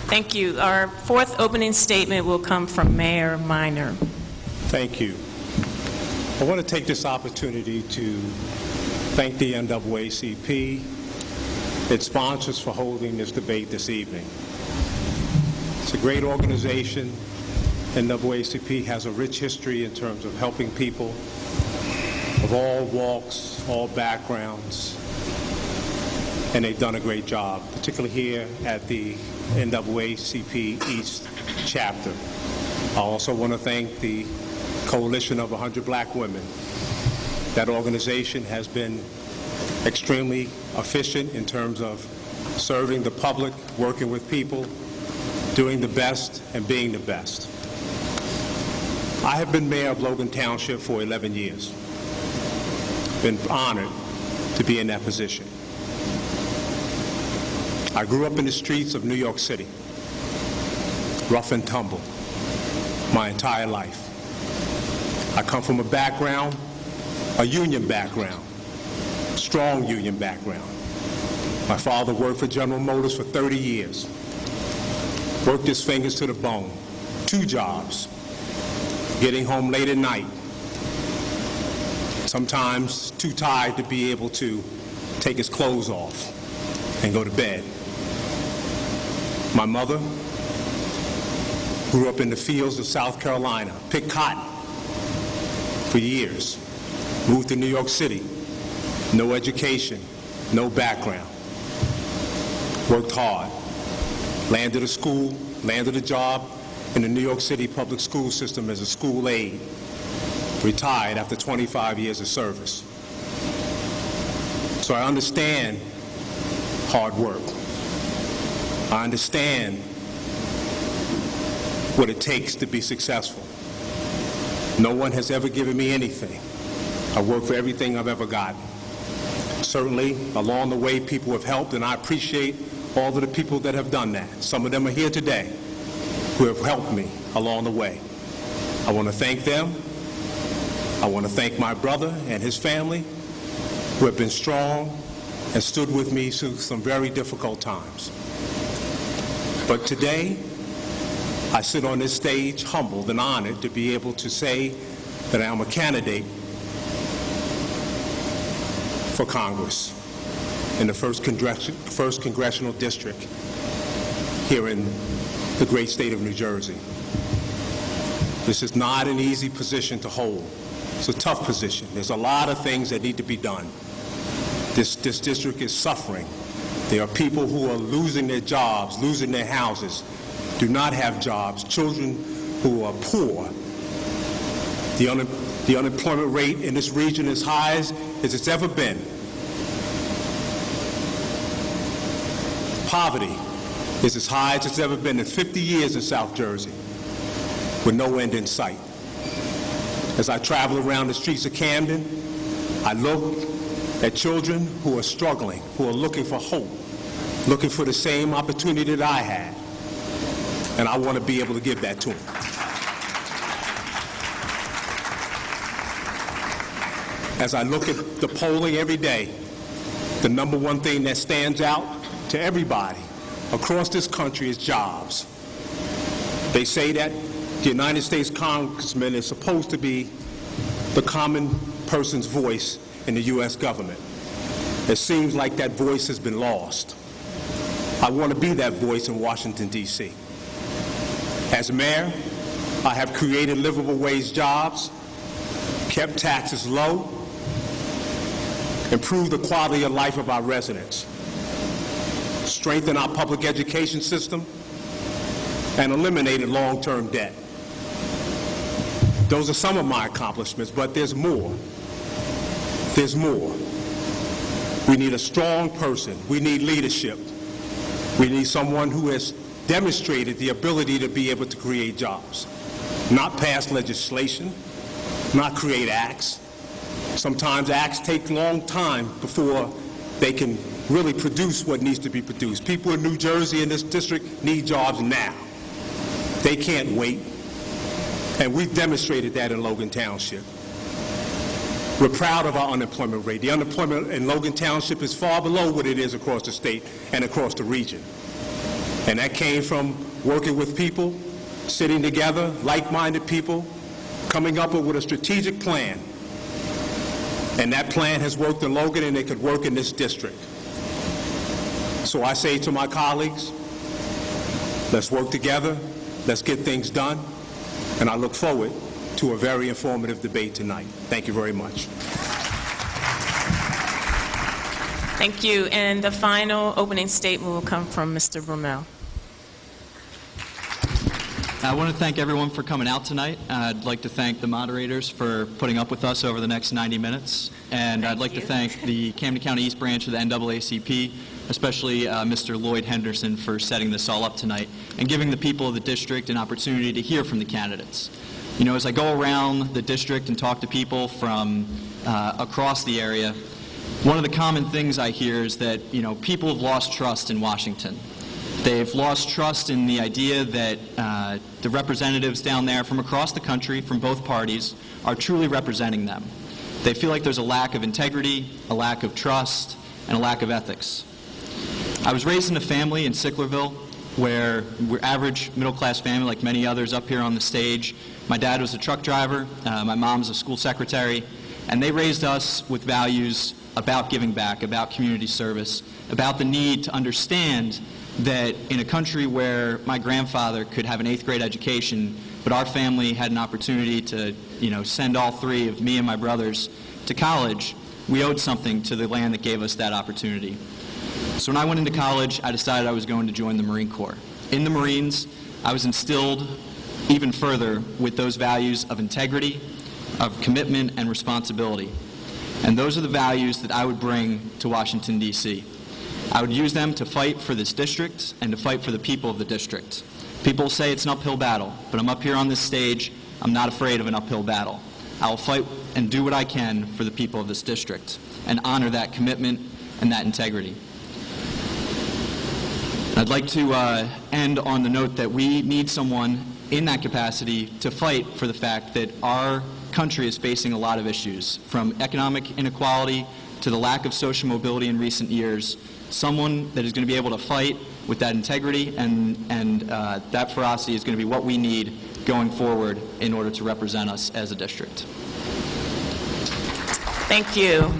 Thank you. Our fourth opening statement will come from Mayor Minor. Thank you. I want to take this opportunity to thank the NAACP, its sponsors, for holding this debate this evening. It's a great organization. NAACP has a rich history in terms of helping people of all walks, all backgrounds, and they've done a great job, particularly here at the NAACP East chapter. I also want to thank the Coalition of 100 Black Women. That organization has been extremely efficient in terms of serving the public, working with people, doing the best, and being the best. I have been mayor of Logan Township for 11 years. Been honored to be in that position. I grew up in the streets of New York City, rough and tumble, my entire life. I come from a background, a union background, strong union background. My father worked for General Motors for 30 years, worked his fingers to the bone, 2 jobs, getting home late at night, sometimes too tired to be able to take his clothes off and go to bed. My mother grew up in the fields of South Carolina, picked cotton for years, moved to New York City, no education, no background, worked hard, landed a school, landed a job in the New York City public school system as a school aide, retired after 25 years of service. So I understand hard work. I understand what it takes to be successful. No one has ever given me anything. I work for everything I've ever gotten. Certainly, along the way, people have helped, and I appreciate all of the people that have done that. Some of them are here today who have helped me along the way. I want to thank them. I want to thank my brother and his family who have been strong and stood with me through some very difficult times. But today, I sit on this stage humbled and honored to be able to say that I am a candidate for Congress in the first congressional district here in the great state of New Jersey. This is not an easy position to hold. It's a tough position. There's a lot of things that need to be done. This district is suffering. There are people who are losing their jobs, losing their houses, do not have jobs, children who are poor. The unemployment rate in this region is high as it's ever been. Poverty is as high as it's ever been in 50 years in South Jersey, with no end in sight. As I travel around the streets of Camden, I look at children who are struggling, who are looking for hope, looking for the same opportunity that I had. And I want to be able to give that to them. As I look at the polling every day, the number one thing that stands out to everybody across this country is jobs. They say that the United States congressman is supposed to be the common person's voice in the U.S. government. It seems like that voice has been lost. I want to be that voice in Washington, D.C. As mayor, I have created livable wage jobs, kept taxes low, improved the quality of life of our residents, strengthened our public education system, and eliminated long-term debt. Those are some of my accomplishments, but there's more. There's more. We need a strong person. We need leadership. We need someone who has demonstrated the ability to be able to create jobs, not pass legislation, not create acts. Sometimes acts take a long time before they can really produce what needs to be produced. People in New Jersey in this district need jobs now. They can't wait. And we've demonstrated that in Logan Township. We're proud of our unemployment rate. The unemployment in Logan Township is far below what it is across the state and across the region. And that came from working with people, sitting together, like-minded people, coming up with a strategic plan. And that plan has worked in Logan, and it could work in this district. So I say to my colleagues, let's work together, let's get things done, and I look forward to a very informative debate tonight. Thank you very much. Thank you. And the final opening statement will come from Mr. Brumell. I want to thank everyone for coming out tonight. I'd like to thank the moderators for putting up with us over the next 90 minutes. And I'd like to thank the Camden County East Branch of the NAACP, especially Mr. Lloyd Henderson, for setting this all up tonight and giving the people of the district an opportunity to hear from the candidates. You know, as I go around the district and talk to people from across the area, one of the common things I hear is that, you know, people have lost trust in Washington. They've lost trust in the idea that the representatives down there from across the country, from both parties, are truly representing them. They feel like there's a lack of integrity, a lack of trust, and a lack of ethics. I was raised in a family in Sicklerville where we're average middle-class family like many others up here on the stage. My dad was a truck driver, my mom's a school secretary, and they raised us with values about giving back, about community service, about the need to understand that in a country where my grandfather could have an 8th grade education, but our family had an opportunity to, you know, send all 3 of me and my brothers to college, we owed something to the land that gave us that opportunity. So when I went into college, I decided I was going to join the Marine Corps. In the Marines, I was instilled even further with those values of integrity, of commitment, and responsibility. And those are the values that I would bring to Washington, D.C. I would use them to fight for this district and to fight for the people of the district. People say it's an uphill battle, but I'm up here on this stage. I'm not afraid of an uphill battle. I will fight and do what I can for the people of this district and honor that commitment and that integrity. I'd like to end on the note that we need someone in that capacity to fight for the fact that our country is facing a lot of issues, from economic inequality to the lack of social mobility in recent years. Someone that is going to be able to fight with that integrity and that ferocity is going to be what we need going forward in order to represent us as a district. Thank you.